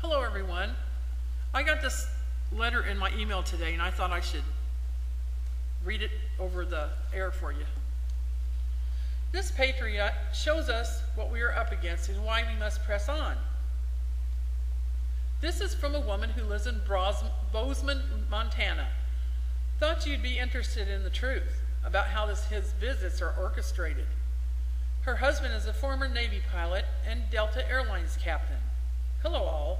Hello everyone. I got this letter in my email today and I thought I should read it over the air for you. This Patriot shows us what we are up against and why we must press on. This is from a woman who lives in Bozeman, Montana. Thought you'd be interested in the truth about how his visits are orchestrated. Her husband is a former Navy pilot and Delta Airlines captain. Hello all.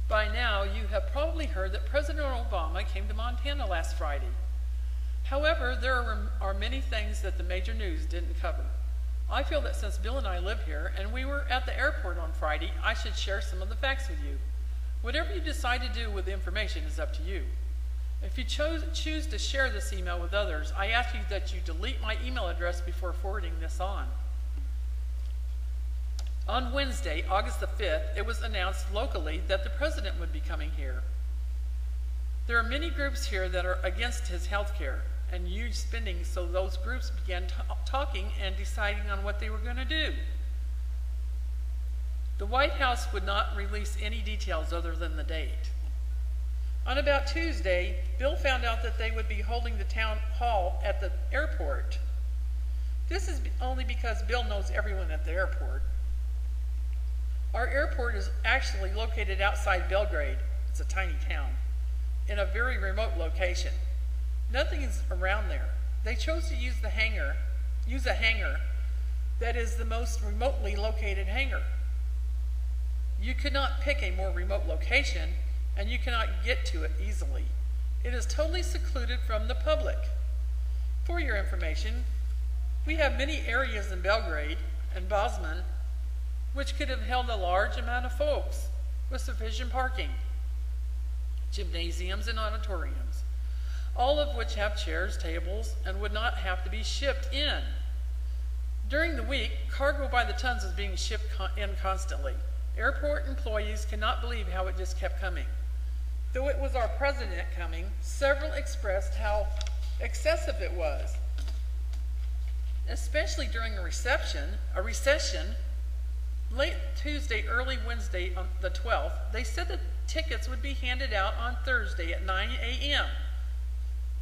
By now, you have probably heard that President Obama came to Montana last Friday. However, there are many things that the major news didn't cover. I feel that since Bill and I live here and we were at the airport on Friday, I should share some of the facts with you. Whatever you decide to do with the information is up to you. If you choose to share this email with others, I ask you that you delete my email address before forwarding this on. On Wednesday, August the 5th, it was announced locally that the president would be coming here. There are many groups here that are against his health care and huge spending, so those groups began talking and deciding on what they were going to do. The White House would not release any details other than the date. On about Tuesday, Bill found out that they would be holding the town hall at the airport. This is only because Bill knows everyone at the airport. Our airport is actually located outside Belgrade. It's a tiny town, in a very remote location. Nothing is around there. They chose to use a hangar that is the most remotely located hangar. You could not pick a more remote location, and you cannot get to it easily. It is totally secluded from the public. For your information, we have many areas in Belgrade and Bozeman which could have held a large amount of folks with sufficient parking, gymnasiums and auditoriums, all of which have chairs, tables, and would not have to be shipped in. During the week, cargo by the tons is being shipped in constantly. Airport employees cannot believe how it just kept coming. Though it was our president coming, several expressed how excessive it was. Especially during a recession, late Tuesday, early Wednesday on the 12th, they said that tickets would be handed out on Thursday at 9 a.m.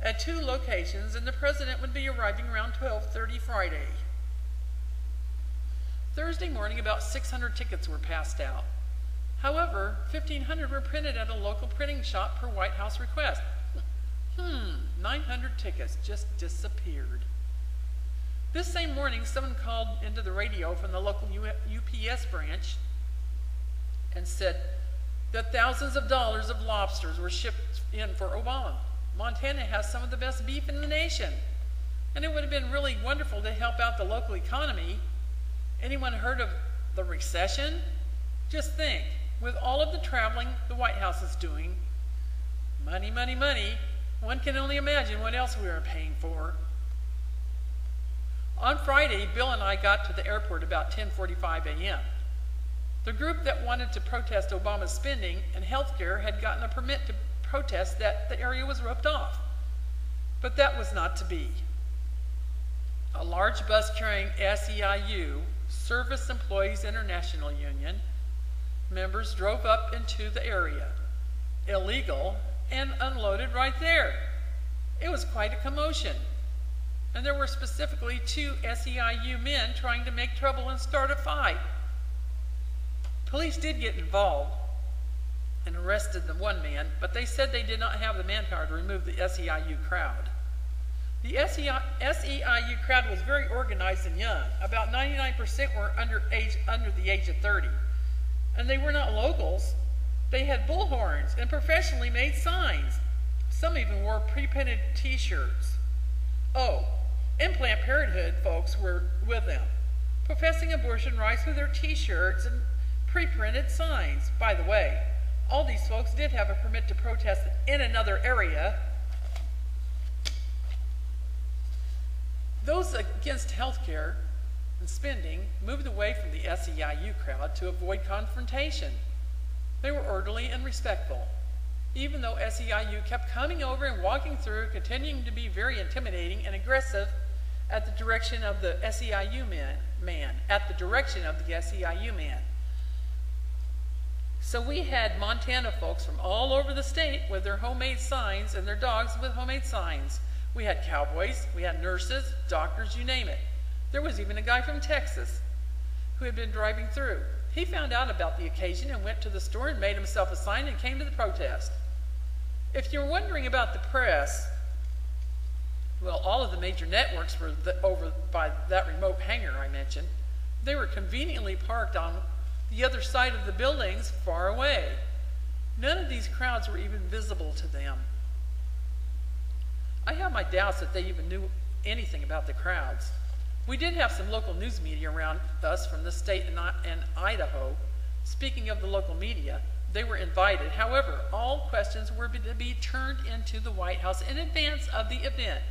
at 2 locations, and the president would be arriving around 12:30 Friday. Thursday morning, about 600 tickets were passed out. However, 1,500 were printed at a local printing shop per White House request. 900 tickets just disappeared. This same morning, someone called into the radio from the local UPS branch and said that thousands of dollars of lobsters were shipped in for Obama. Montana has some of the best beef in the nation, and it would have been really wonderful to help out the local economy. Anyone heard of the recession? Just think, with all of the traveling the White House is doing, money, money, money, one can only imagine what else we are paying for. On Friday, Bill and I got to the airport about 10:45 a.m. The group that wanted to protest Obama's spending and health care had gotten a permit to protest that the area was roped off. But that was not to be. A large bus carrying SEIU, Service Employees International Union, members drove up into the area, illegal, and unloaded right there. It was quite a commotion. And there were specifically 2 SEIU men trying to make trouble and start a fight. Police did get involved and arrested the one man, but they said they did not have the manpower to remove the SEIU crowd. The SEIU crowd was very organized and young. About 99% were under the age of 30. And they were not locals. They had bullhorns and professionally made signs. Some even wore pre-printed t-shirts. Oh, and Planned Parenthood folks were with them, professing abortion rights with their t-shirts and pre-printed signs. By the way, all these folks did have a permit to protest in another area. Those against health care and spending moved away from the SEIU crowd to avoid confrontation. They were orderly and respectful, even though SEIU kept coming over and walking through, continuing to be very intimidating and aggressive at the direction of the SEIU man. So we had Montana folks from all over the state with their homemade signs and their dogs with homemade signs. We had cowboys, we had nurses, doctors, you name it. There was even a guy from Texas who had been driving through. He found out about the occasion and went to the store and made himself a sign and came to the protest. If you're wondering about the press, well, all of the major networks were over by that remote hangar I mentioned. They were conveniently parked on the other side of the buildings far away. None of these crowds were even visible to them. I have my doubts that they even knew anything about the crowds. We did have some local news media around us from the state and Idaho. Speaking of the local media, they were invited. However, all questions were to be turned into the White House in advance of the event.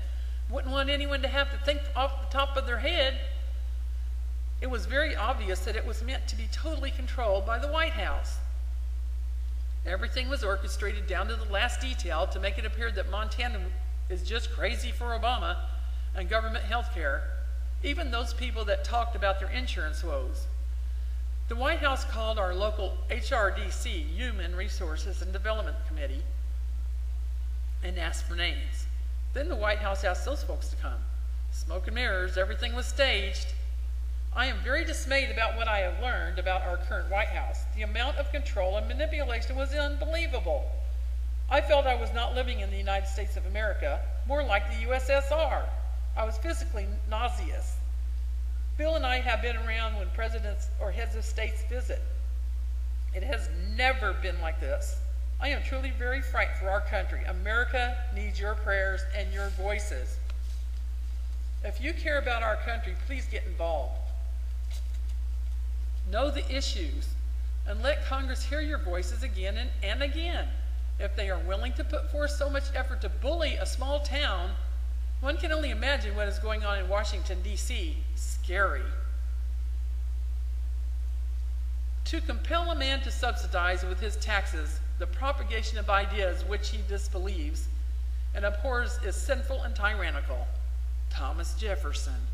Wouldn't want anyone to have to think off the top of their head. It was very obvious that it was meant to be totally controlled by the White House. Everything was orchestrated down to the last detail to make it appear that Montana is just crazy for Obama and government health care, even those people that talked about their insurance woes. The White House called our local HRDC, Human Resources and Development Committee, and asked for names. Then the White House asked those folks to come. Smoke and mirrors, everything was staged. I am very dismayed about what I have learned about our current White House. The amount of control and manipulation was unbelievable. I felt I was not living in the United States of America, more like the USSR. I was physically nauseous. Bill and I have been around when presidents or heads of states visit. It has never been like this. I am truly very frightened for our country. America needs your prayers and your voices. If you care about our country, please get involved. Know the issues and let Congress hear your voices again and again. If they are willing to put forth so much effort to bully a small town, one can only imagine what is going on in Washington, D.C. Scary. To compel a man to subsidize with his taxes the propagation of ideas which he disbelieves and abhors is sinful and tyrannical. Thomas Jefferson.